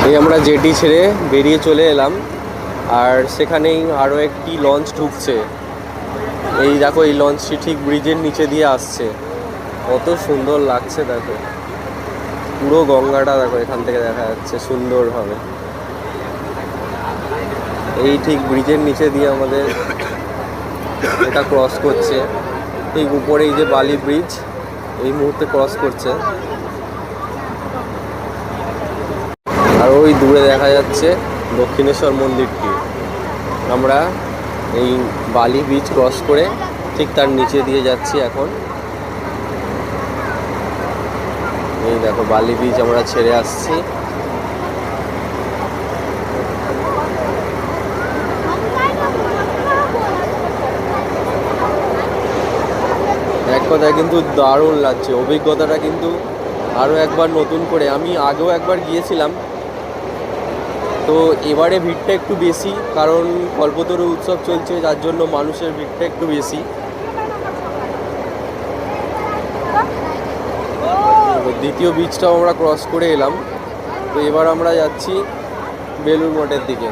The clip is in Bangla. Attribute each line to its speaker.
Speaker 1: এই আমরা জেটি ছেড়ে বেরিয়ে চলে এলাম, আর সেখানেই আরও একটি লঞ্চ ঢুকছে। এই দেখো, এই লঞ্চটি ঠিক ব্রিজের নিচে দিয়ে আসছে। কত সুন্দর লাগছে দেখো, পুরো গঙ্গাটা দেখো এখান থেকে দেখা যাচ্ছে সুন্দরভাবে। এই ঠিক ব্রিজের নিচে দিয়ে আমাদের এটা ক্রস করছে। ঠিক উপরে এই যে বালি ব্রিজ এই মুহূর্তে ক্রস করছে, আর ওই দূরে দেখা যাচ্ছে দক্ষিণেশ্বর মন্দিরটি। আমরা এই বালি ব্রিজ ক্রস করে ঠিক তার নিচে দিয়ে যাচ্ছি এখন। এই দেখো বালি ব্রিজ আমরা ছেড়ে আসছি। এক কথায় কিন্তু দারুণ লাগছে, অভিজ্ঞতাটা কিন্তু আরও একবার নতুন করে। আমি আগেও একবার গিয়েছিলাম, তো এবারে ভিড়টা একটু বেশি, কারণ কল্পতরু উৎসব চলছে, যার জন্য মানুষের ভিড়টা একটু বেশি। দ্বিতীয় ব্রিজটাও আমরা ক্রস করে এলাম, তো এবার আমরা যাচ্ছি বেলুড় মঠের দিকে।